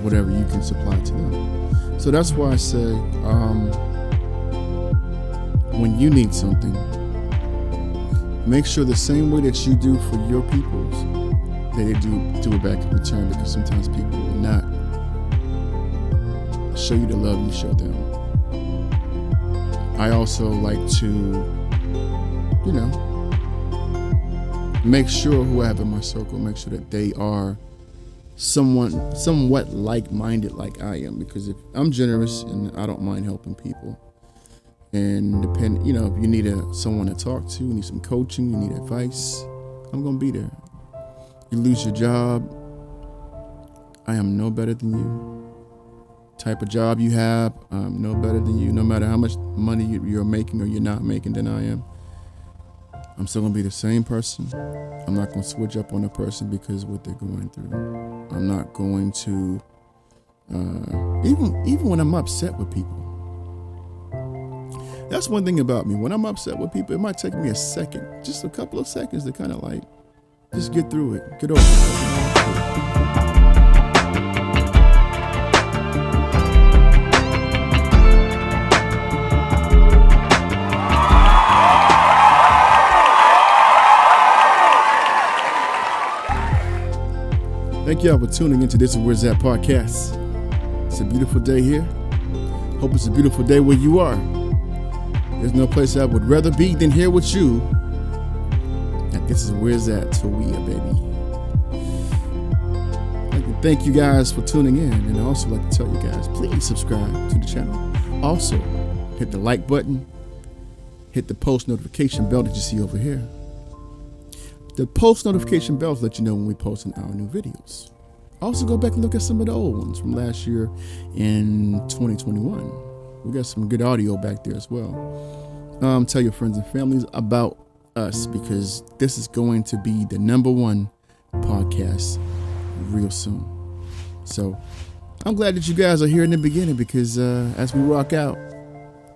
whatever you can supply to them. So that's why I say, when you need something, make sure the same way that you do for your peoples, that they do it back in return, because sometimes people will not show you the love you show them. I also like to, make sure who I have in my circle, make sure that they are somewhat like-minded like I am, because if I'm generous and I don't mind helping people, and if you need someone to talk to, you need some coaching, you need advice, I'm gonna be there. You lose your job, I am no better than you. Type of job you have, I'm no better than you. No matter how much money you're making or you're not making than I am, I'm still gonna be the same person. I'm not gonna switch up on a person because of what they're going through. I'm not going to, even when I'm upset with people. That's one thing about me. When I'm upset with people, it might take me a second, just a couple of seconds to kind of like, just get through it, get over it. Thank y'all for tuning into this Where's That podcast. It's a beautiful day here. Hope it's a beautiful day where you are. There's no place I would rather be than here with you. And this is Where's That Tawia, baby. I'd like to thank you guys for tuning in, and I also like to tell you guys, please subscribe to the channel. Also, hit the like button, hit the post notification bell that you see over here. The post notification bells let you know when we post our new videos. Also, go back and look at some of the old ones from last year in 2021. We got some good audio back there as well. Tell your friends and families about us, because this is going to be the #1 podcast real soon. So I'm glad that you guys are here in the beginning, because as we rock out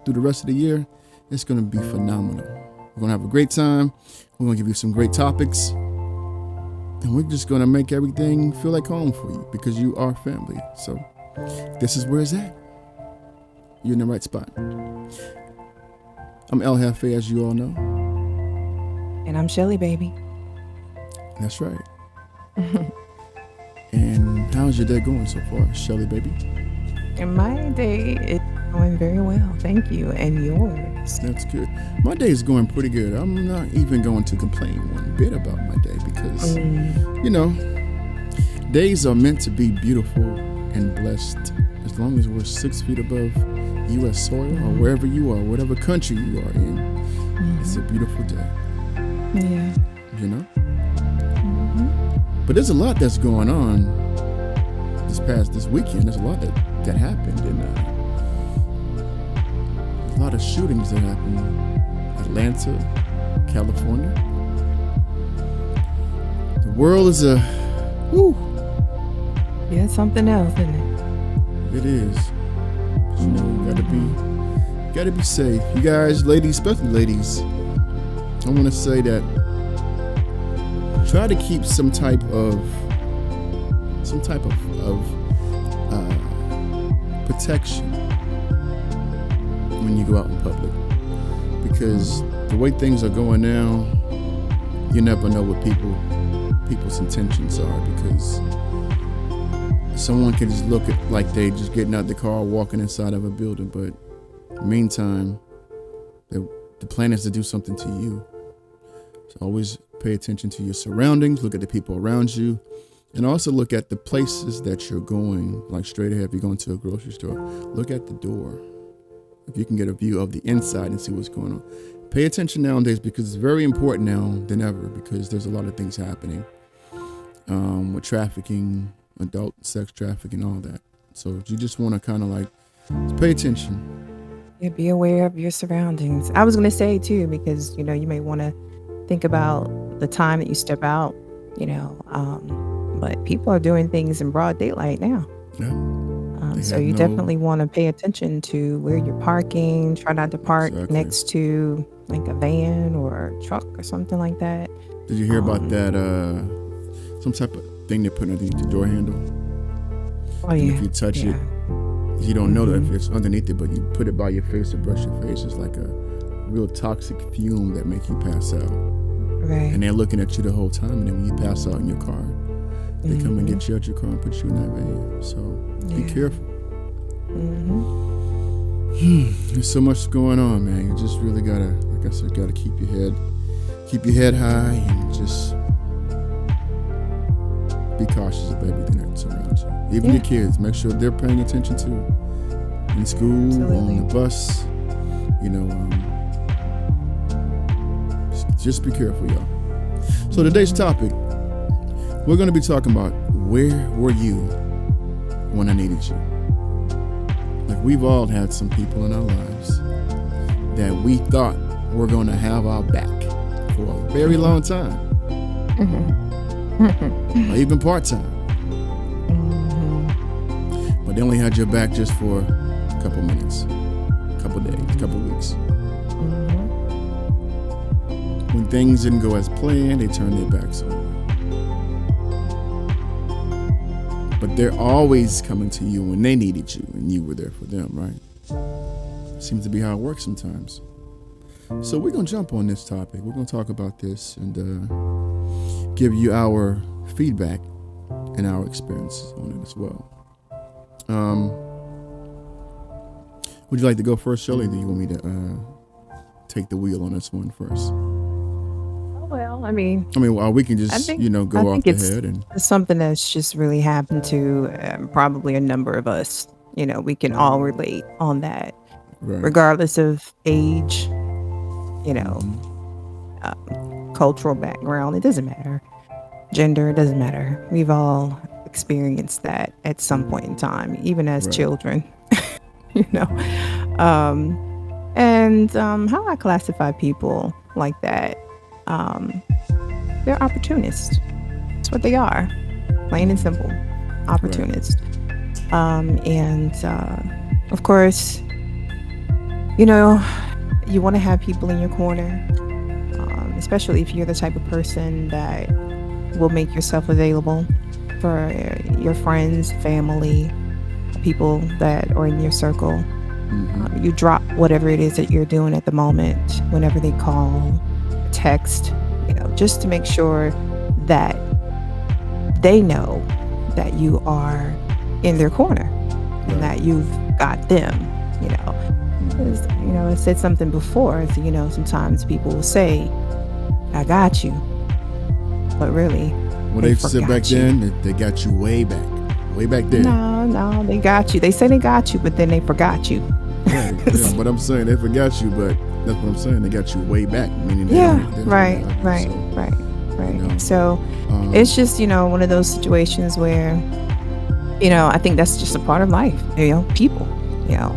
through the rest of the year, it's going to be phenomenal. We're going to have a great time. We're going to give you some great topics, and we're just going to make everything feel like home for you, because you are family. So this is Where's That. You're in the right spot. I'm El Jefe, as you all know. And I'm Shelly, baby. That's right. And how's your day going so far, Shelly, baby? And my day is going very well. Thank you. And yours? That's good. My day is going pretty good. I'm not even going to complain one bit about my day, because, days are meant to be beautiful and blessed, as long as we're 6 feet above U.S. soil, or wherever you are, whatever country you are in. It's a beautiful day. Yeah. But there's a lot that's going on this weekend. There's a lot that happened, and a lot of shootings that happened. Atlanta, California. The world is Yeah, it's something else, isn't it? it is. But, gotta be safe. You guys, ladies, especially ladies, I want to say that try to keep some type of protection when you go out in public, because the way things are going now, you never know what people's intentions are, because someone can just look at like they just getting out the car, walking inside of a building, but meantime, the plan is to do something to you. So always pay attention to your surroundings, look at the people around you, and also look at the places that you're going, like straight ahead. If you're going to a grocery store, look at the door. If you can get a view of the inside and see what's going on. Pay attention nowadays, because it's very important now than ever, because there's a lot of things happening with trafficking, adult sex trafficking, all that. So you just want to kind of like pay attention. Yeah, be aware of your surroundings. I was going to say too, because, you may want to think about the time that you step out, but people are doing things in broad daylight now. Yeah. So you definitely want to pay attention to where you're parking. Try not to park next to like a van or a truck or something like that. Did you hear about that? Some type of thing they put underneath the door handle. Oh And if yeah. you touch it, Yeah. you don't know that if Mhm. it's underneath it, but you put it by your face to brush your face. It's like a real toxic fume that make you pass out. Right. And they're looking at you the whole time. And then when you pass out in your car, they come and Mhm. get you out your car and put you in that van. So be Yeah. careful. Mhm. There's so much going on, man. You just really gotta, like I said, gotta keep your head high, and just be cautious of everything that's around you. Even Yeah. your kids, make sure they're paying attention too. In school, on the Absolutely. bus, you know, just be careful, y'all. So today's topic, we're going to be talking about where were you when I needed you. Like, we've all had some people in our lives that we thought were going to have our back for a very long time, Mhm. or even part-time, Mhm. but they only had your back just for a couple minutes, a couple days, a couple weeks. Mhm. When things didn't go as planned, they turned their backs on you. But they're always coming to you when they needed you, and you were there for them, right? Seems to be how it works sometimes. So we're going to jump on this topic. We're going to talk about this and give you our feedback and our experiences on it as well. Would you like to go first, Shirley? Or do you want me to take the wheel on this one first? Well, We can I just, think I go off think the head and it's something that's just really happened to probably a number of us. We can all relate on that, right. regardless of age, you know, Mm-hmm. cultural background. It doesn't matter. Gender, it doesn't matter. We've all experienced that at some point in time, even as Right. children. you know, um, and how I classify people like that, um, they're opportunists. That's what they are, plain and simple, Right. opportunists. And of course, you know, you want to have people in your corner, especially if you're the type of person that will make yourself available for your friends, family, people that are in your circle. Mm-hmm. You drop whatever it is that you're doing at the moment whenever they call, text, just to make sure that they know that you are in their corner and Right. that you've got them, you know. Mm-hmm. 'Cause, I said something before, so, sometimes people will say, I got you, but really, Well, they they said back forgot you. then that they got you way back there. No, no, they got you. They say they got you, but then they forgot you. Yeah, yeah. But I'm saying they forgot you, but that's what I'm saying. They got you way back, meaning Yeah, they don't really right, have you. right, So, right, you right. know, So it's um, just, one of those situations where, I think that's just a part of life, people, you know.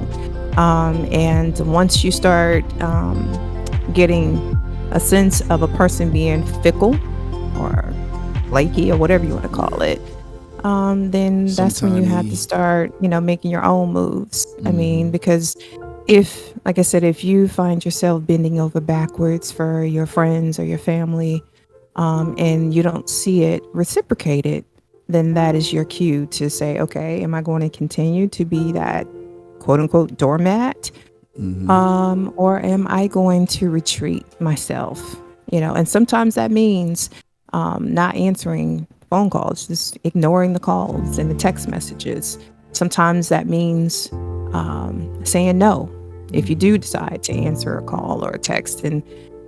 And once you start getting a sense of a person being fickle or flaky or whatever you want to call yeah, it, then that's when you have to sometime start, making your own moves. mm-hmm, Because if, like I said, if you find yourself bending over backwards for your friends or your family, and you don't see it reciprocated, then that is your cue to say, okay, am I going to continue to be that quote unquote doormat? mm-hmm, Or am I going to retreat myself? And sometimes that means not answering phone calls, just ignoring the calls and the text messages. Sometimes that means saying no if you do mm-hmm, decide to answer a call or a text, and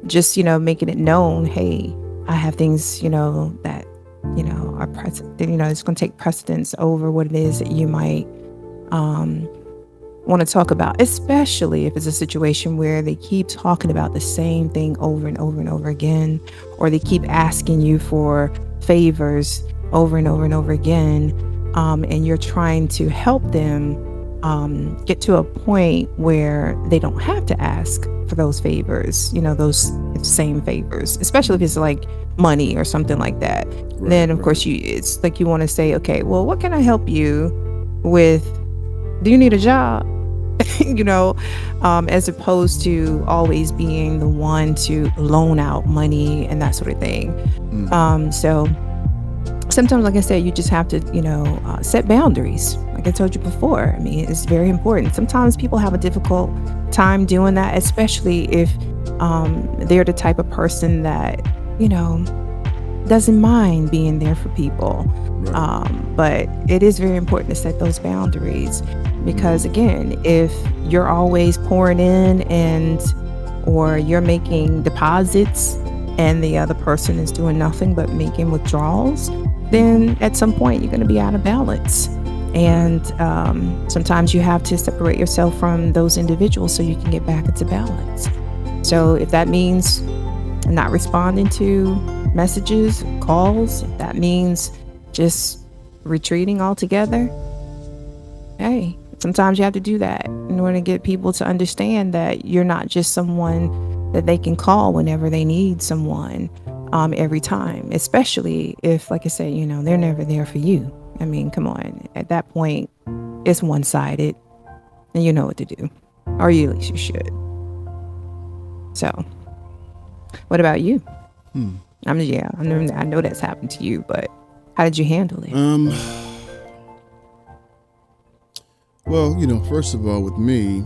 just, making it known, hey, I have things, that, are present, it's going to take precedence over what it is that you might um, want to talk about, especially if it's a situation where they keep talking about the same thing over and over and over again, or they keep asking you for favors over and over and over again, and you're trying to help them get to a point where they don't have to ask for those favors, those same favors, especially if it's like money or something like that. right, Then, of right, course, it's like you want to say, okay, well, what can I help you with? Do you need a job? you know, as opposed to always being the one to loan out money and that sort of thing. mm-hmm, So sometimes, like I said, you just have to, set boundaries. Like I told you before, I mean, it's very important. Sometimes people have a difficult time doing that, especially if they're the type of person that, doesn't mind being there for people. Right. But it is very important to set those boundaries because, again, if you're always pouring in or you're making deposits and the other person is doing nothing but making withdrawals, then at some point you're going to be out of balance. And sometimes you have to separate yourself from those individuals so you can get back into balance. So if that means not responding to messages, calls, if that means just retreating altogether, hey, sometimes you have to do that in order to get people to understand that you're not just someone that they can call whenever they need someone every time, especially if, like I said, they're never there for you. I mean, come on. At that point, it's one-sided and you know what to do, or at least you should. So, what about you? I know that's happened to you, but how did you handle it? Well, first of all, with me,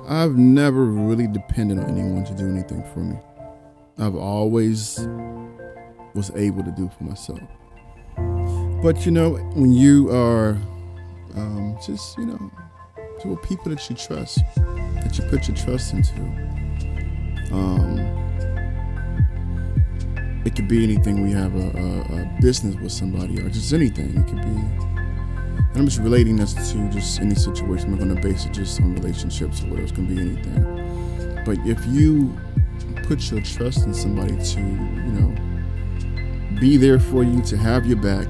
I've never really depended on anyone to do anything for me. I've always was able to do for myself. But when you are to people that you trust, that you put your trust into, it could be anything. We have a business with somebody or just anything. It could be, and I'm just relating this to just any situation. I'm not going to base it just on relationships or whatever. It's going to be anything. But if you put your trust in somebody to, be there for you, to have your back,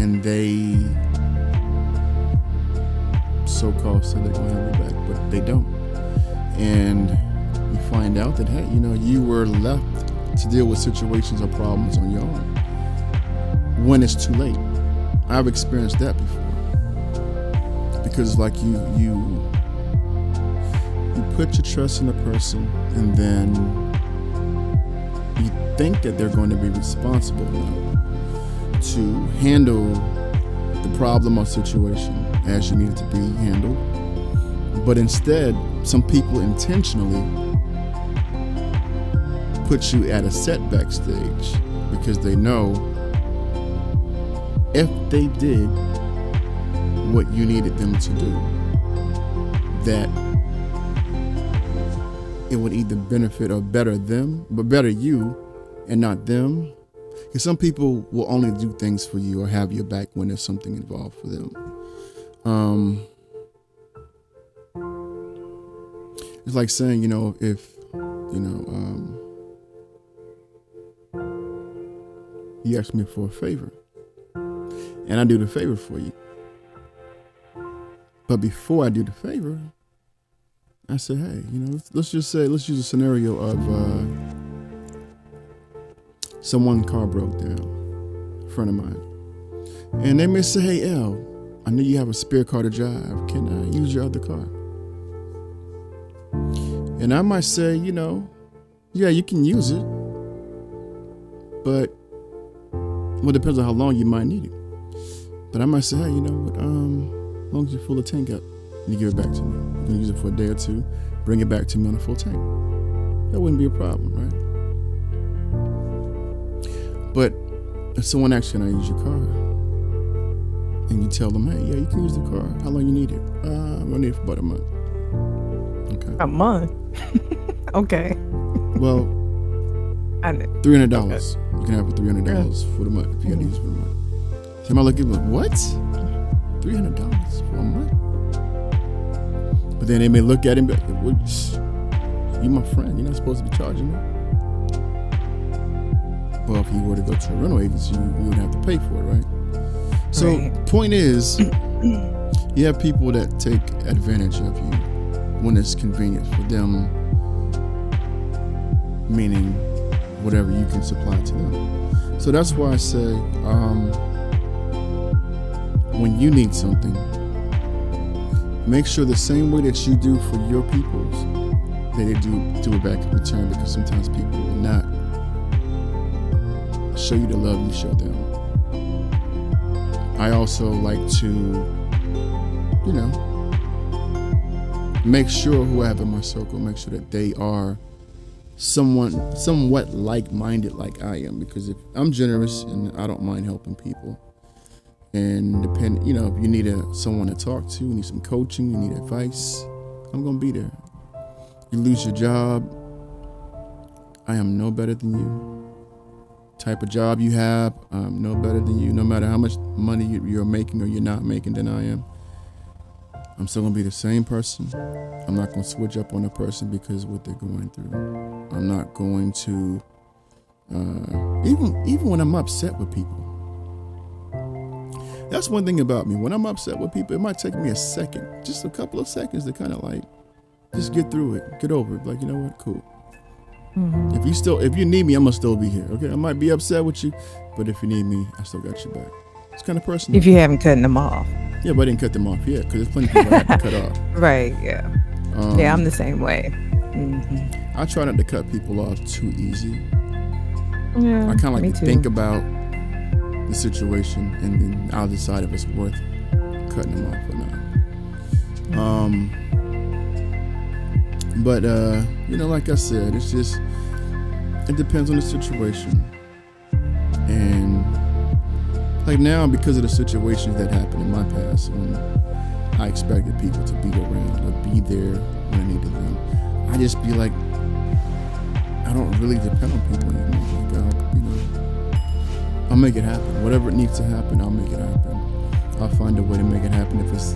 and they so-called say they're going to have your back, but they don't. And you find out that, hey, you were left to deal with situations or problems on your own when it's too late. I've experienced that before. Because like you put your trust in a person, and then you think that they're going to be responsible enough to handle the problem or situation as you need it to be handled. But instead, some people intentionally put you at a setback stage because they know if they did what you needed them to do, that it would either benefit or better them, but better you and not them. Because some people will only do things for you or have your back when there's something involved for them. It's like saying, if, you ask me for a favor and I do the favor for you. But before I do the favor, I say, hey, let's use a scenario of someone's car broke down, a friend of mine. And they may say, hey, L, I know you have a spare car to drive. Can I use your other car? And I might say, yeah, you can use it. But, well, it depends on how long you might need it. But I might say, hey, as long as you fill the tank up and you give it back to me, you can use it for a day or two, bring it back to me on a full tank. That wouldn't be a problem, right? But if someone asks you, can I use your car? And you tell them, hey, yeah, you can use the car. How long you need it? I'm gonna need it for about a month. Okay. A month? Okay. Well, $300. Okay. You can have it $300 for the month if you gotta use it for the month. Somebody look at me, what? $300 for a month? But then they may look at him and be like, well, you my friend, you're not supposed to be charging me. Well, if you were to go to a rental agency, you would have to pay for it, right? So, Right. Point is, you have people that take advantage of you when it's convenient for them, meaning whatever you can supply to them. So that's why I say, when you need something, make sure the same way that you do for your peoples, that they do it back in return, because sometimes people will not show you the love you show them. I also like to, you know, make sure who I have in my circle, make sure that they are somewhat like-minded like I am, because if I'm generous and I don't mind helping people, and if you need someone to talk to, you need some coaching, you need advice, I'm gonna be there. You lose your job, I am no better than you. Type of job you have, I'm no better than you. No matter how much money you're making or you're not making than I am, I'm still gonna be the same person. I'm not gonna switch up on a person because of what they're going through. I'm not going to, even when I'm upset with people. That's one thing about me. When I'm upset with people, it might take me a second, just a couple of seconds to kind of like, just get through it, get over it. Like, you know what, cool. If you need me, I'm gonna still be here. Okay, I might be upset with you, but if you need me, I still got your back. It's kind of personal. If you haven't cut them off. Yeah, but I didn't cut them off yet, because there's plenty of people I had to cut off. Right. Yeah. Yeah, I'm the same way. I try not to cut people off too easy. Yeah, I kind of like me to too. think about the situation, and then I'll decide if it's worth cutting them off or not. But like I said, it depends on the situation. And like now, because of the situations that happened in my past, when I expected people to be around or be there when I needed them, I just be like, I don't really depend on people anymore. Like, I'll make it happen. Whatever it needs to happen, I'll make it happen. I'll find a way to make it happen. If it's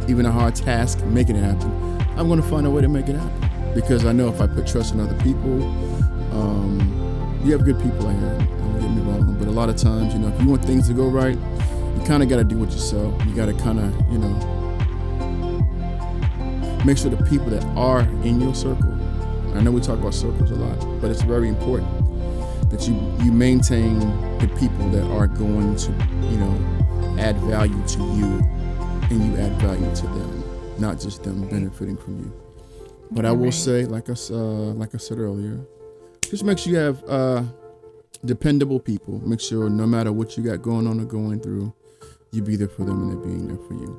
even a hard task, making it happen, I'm going to find a way to make it happen. Because I know if I put trust in other people, you have good people out here, don't get me wrong. But a lot of times, if you want things to go right, you kind of got to do it yourself. You got to kind of, make sure the people that are in your circle, I know we talk about circles a lot, but it's very important that you maintain the people that are going to, add value to you, and you add value to them, not just them benefiting from you. But I will say, like I said earlier, just make sure you have dependable people. Make sure no matter what you got going on or going through, you be there for them and they're being there for you.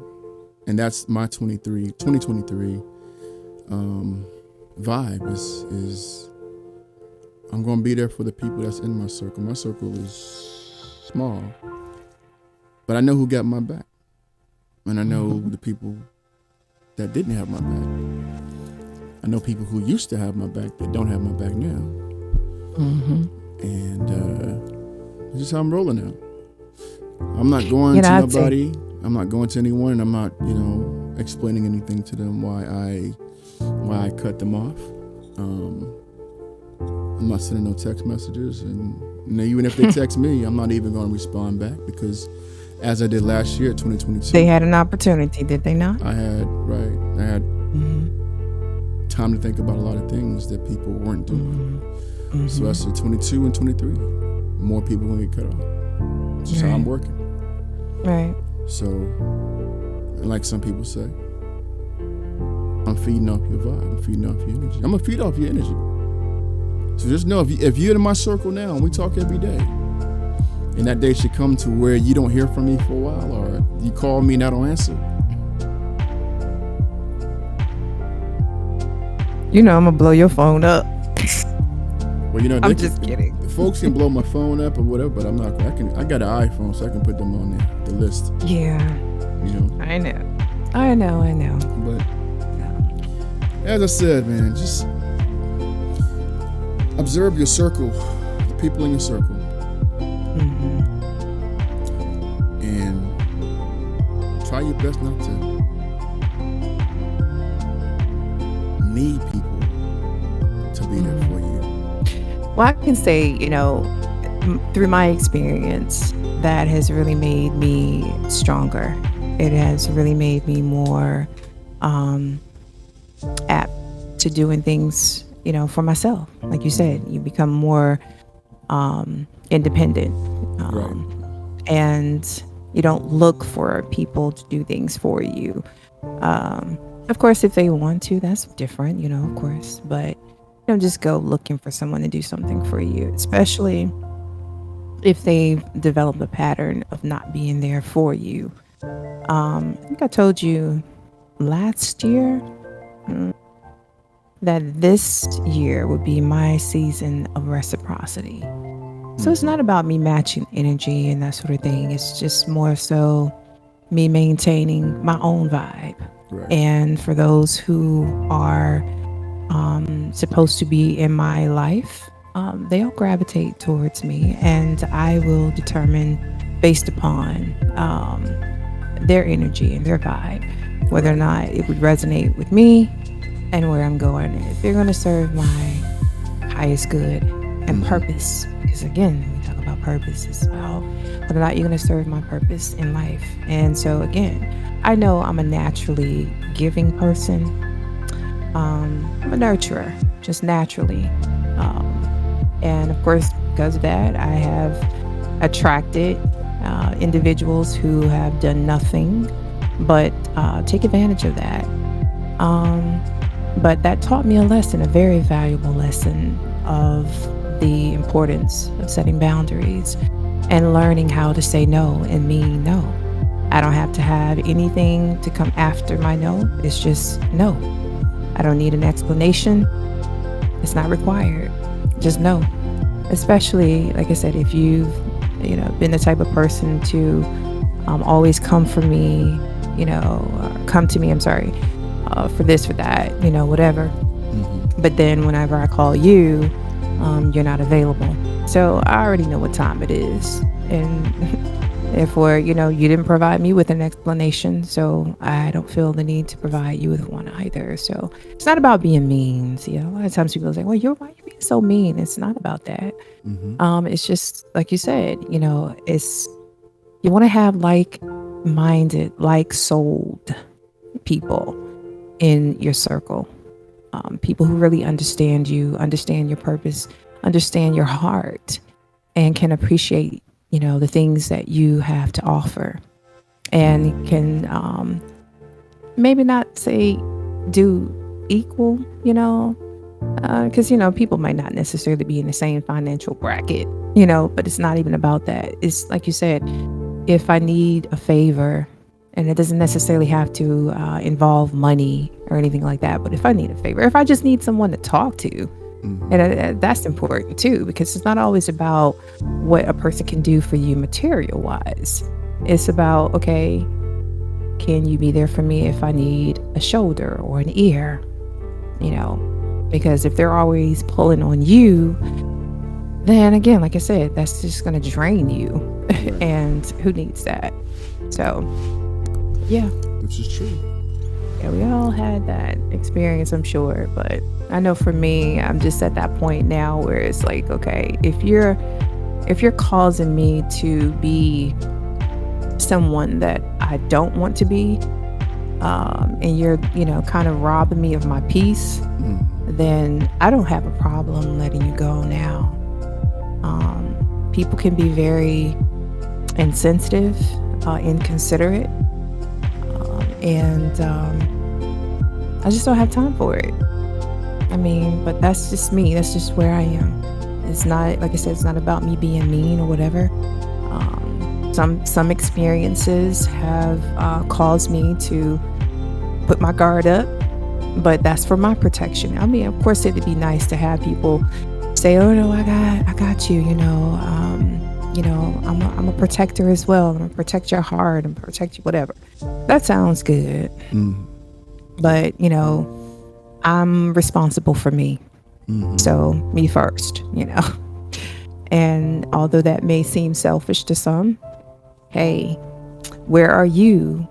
And that's my 2023 vibe is I'm going to be there for the people that's in my circle. My circle is small, but I know who got my back. And I know the people that didn't have my back. I know people who used to have my back that don't have my back now. And it's just how I'm rolling now. I'm not going to nobody. I'm not going to anyone, and I'm not, explaining anything to them why I cut them off. I'm not sending no text messages, and even if they text me, I'm not even going to respond back, because as I did last year, 2022, they had an opportunity, did they not? I had time to think about a lot of things that people weren't doing. So I said 22 and 23, more people going to get cut off. That's just how I'm working. Right. So, and like some people say, I'm feeding off your vibe. I'm feeding off your energy. I'm going to feed off your energy. So just know, if you're in my circle now and we talk every day, and that day should come to where you don't hear from me for a while, or you call me and I don't answer, I'm going to blow your phone up. Well, I'm just kidding. The folks can blow my phone up or whatever, but I'm not. I got an iPhone, so I can put them on the list. Yeah. I know. But as I said, man, just observe your circle, the people in your circle, and try your best not to need people to be there for you. Well, I can say, through my experience, that has really made me stronger. It has really made me more apt to doing things, for myself. Like you said, you become more independent. Right. And you don't look for people to do things for you. Of course, if they want to, that's different, of course. But don't just go looking for someone to do something for you, especially if they've developed a pattern of not being there for you. I think I told you last year that this year would be my season of reciprocity. So it's not about me matching energy and that sort of thing. It's just more so me maintaining my own vibe. Right. And for those who are supposed to be in my life, they'll gravitate towards me, and I will determine based upon their energy and their vibe whether or not it would resonate with me and where I'm going. If they're going to serve my highest good and purpose, because again, when we talk about purpose, it's about whether or not you're going to serve my purpose in life. And so again, I know I'm a naturally giving person. I'm a nurturer, just naturally. And of course, because of that, I have attracted individuals who have done nothing but take advantage of that. But that taught me a lesson, a very valuable lesson of the importance of setting boundaries and learning how to say no and mean no. I don't have to have anything to come after my no. It's just no. I don't need an explanation. It's not required. Just no. Especially, like I said, if you've been the type of person to always come for me, come to me, I'm sorry, for this, for that, whatever. But then whenever I call you, you're not available. So I already know what time it is. And therefore, you didn't provide me with an explanation. So I don't feel the need to provide you with one either. So it's not about being mean. See, a lot of times people say, well, why are you being so mean? It's not about that. It's just, like you said, it's, you want to have like-minded, like-souled people in your circle. People who really understand you, understand your purpose, understand your heart, and can appreciate, the things that you have to offer, and can maybe not say do equal, because, people might not necessarily be in the same financial bracket, but it's not even about that. It's like you said, if I need a favor, and it doesn't necessarily have to involve money or anything like that, but if I need a favor, if I just need someone to talk to, and that's important too, because it's not always about what a person can do for you material wise. It's about, okay, can you be there for me if I need a shoulder or an ear? Because if they're always pulling on you, then again, like I said, that's just going to drain you. And who needs that? So, yeah. This is true. Yeah, we all had that experience, I'm sure. But I know for me, I'm just at that point now where it's like, okay, if you're causing me to be someone that I don't want to be, and you're, kind of robbing me of my peace, then I don't have a problem letting you go now. People can be very insensitive, inconsiderate, and I just don't have time for it. I mean, but that's just me. That's just where I am. It's not, like I said, it's not about me being mean or whatever. Some experiences have caused me to put my guard up, but that's for my protection. I mean, of course, it'd be nice to have people say, "Oh no, I got you." I'm a protector as well. I'm gonna protect your heart and protect you, whatever. That sounds good, but I'm responsible for me. So me first, And although that may seem selfish to some, hey, where are you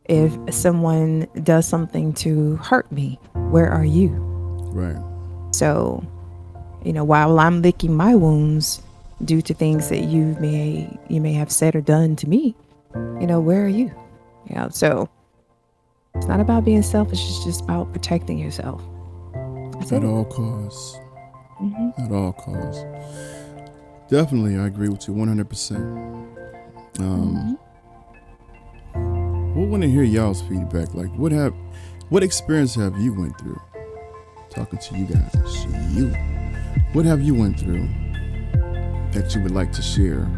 if someone does something to hurt me? Where are you? Right. So, while I'm licking my wounds due to things that you may have said or done to me, where are you? So it's not about being selfish. It's just about protecting yourself. At all costs. At all costs. Definitely, I agree with you 100%. We want to hear y'all's feedback. Like, what experience have you went through? Talking to you guys. What have you went through that you would like to share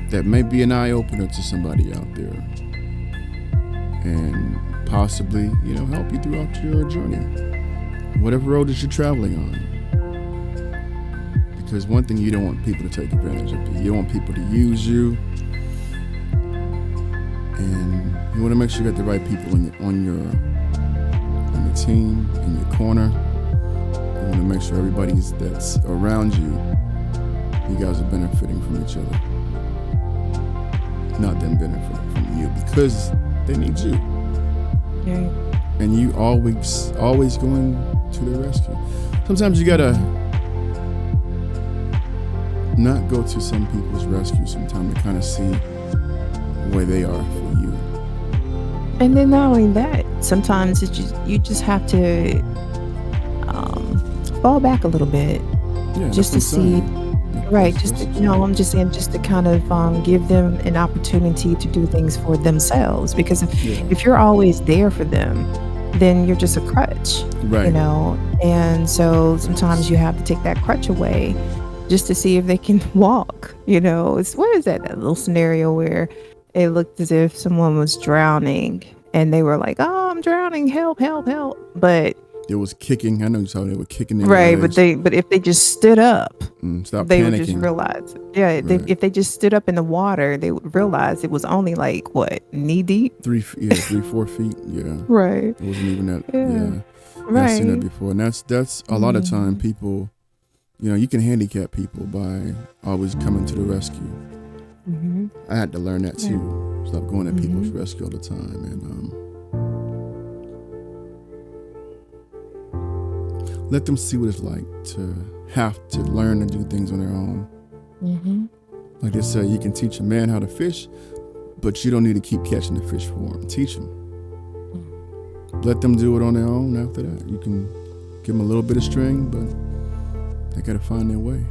that may be an eye-opener to somebody out there and possibly, help you throughout your journey, whatever road that you're traveling on. Because one thing, you don't want people to take advantage of you. You don't want people to use you. And you want to make sure you got the right people on your team, in your corner. You want to make sure everybody that's around you guys are benefiting from each other, not them benefiting from you, because they need you. Yeah. And you always going to their rescue. Sometimes you gotta not go to some people's rescue sometimes to kind of see where they are for you. And then not only that, sometimes you just have to fall back a little bit, Yeah, just to that's what I'm see. saying. Right, That's- just to, that's- I'm just saying, just to kind of give them an opportunity to do things for themselves. Because Yeah. if you're always there for them, then you're just a crutch, Right. And so sometimes you have to take that crutch away just to see if they can walk. It's what is that little scenario where it looked as if someone was drowning and they were like, "Oh, I'm drowning! Help! Help! Help!" But It was kicking. I know you saw they were kicking their right, legs. but if they just stood up, Stop they would panicking. just realize, yeah, Right. if they just stood up in the water, they would realize it was only like what, knee deep. 3-4 feet. Yeah. Right. It wasn't even that. Yeah. Yeah. I've seen that Right. before. And that's a lot of time people, you can handicap people by always coming to the rescue. Hmm. I had to learn that too. Stop going at people's Mm-hmm. rescue all the time. And let them see what it's like to have to learn to do things on their own. Hmm. Like they say, you can teach a man how to fish, but you don't need to keep catching the fish for him. Teach them. Let them do it on their own after that. You can give them a little bit of string, but they got to find their way.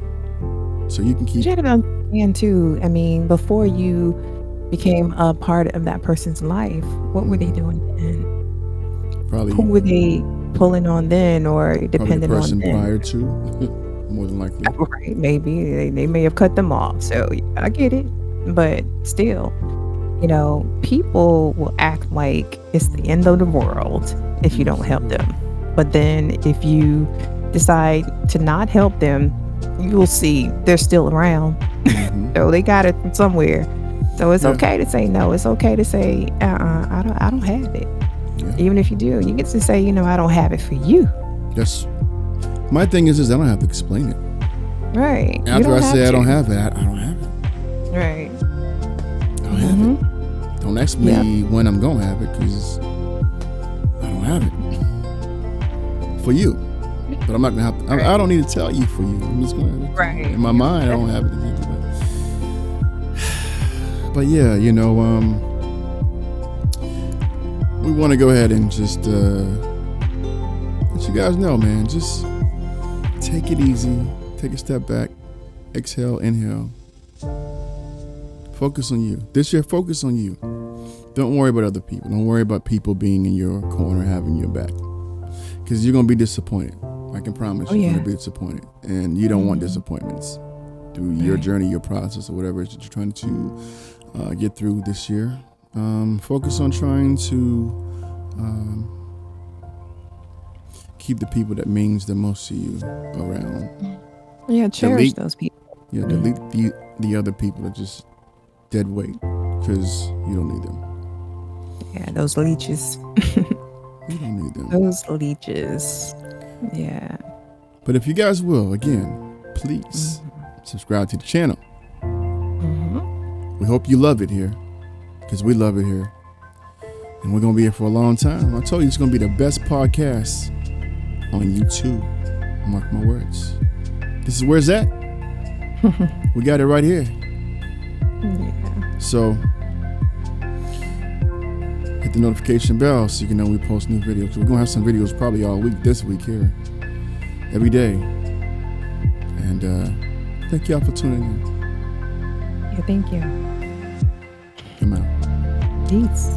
So you can You keep. got to understand too. I mean, before you became a part of that person's life, what were they doing then? Probably Who were they pulling on then, or the depending on person then? prior to, more than likely. Right, maybe they may have cut them off. So I get it, but still, people will act like it's the end of the world if you don't help them. But then if you decide to not help them, you'll see they're still around. Mhm. So they got it from somewhere. So it's Yeah. okay to say no. It's okay to say, I don't have it. Yeah. Even if you do, you get to say, I don't have it for you. That's my thing is I don't have to explain it. Right. You After I don't say I have don't to. have it, I don't have it. Right. I don't have Mhm. it. Don't ask me when I'm gonna have it, because I don't have it for you. But I'm not gonna have to. I don't need to tell you for you. I'm just gonna have it. Right. In my mind, I don't have it to give you. But yeah, we want to go ahead and just let you guys know, man. Just take it easy. Take a step back. Exhale, inhale. Focus on you. This year, focus on you. Don't worry about other people. Don't worry about people being in your corner, having your back. Because you're going to be disappointed. I can promise you're going to be disappointed. And you don't want disappointments through your journey, your process, or whatever it is that you're trying to get through this year. Focus on trying to keep the people that means the most to you around. Yeah, cherish Delete. those people. Yeah, delete the other people that just dead weight, because you don't need them. Yeah, those leeches. You don't need them. Those leeches. Yeah. But if you guys will, again, please subscribe to the channel. Hmm. We hope you love it here, because we love it here. And we're going to be here for a long time. I told you it's going to be the best podcast on YouTube. Mark my words. This is where's that? We got it right here. Yeah. So hit the notification bell so you can know we post new videos. We're going to have some videos probably all week, this week here, every day. And thank y'all for tuning in. Yeah, thank you. I'm out. Peace.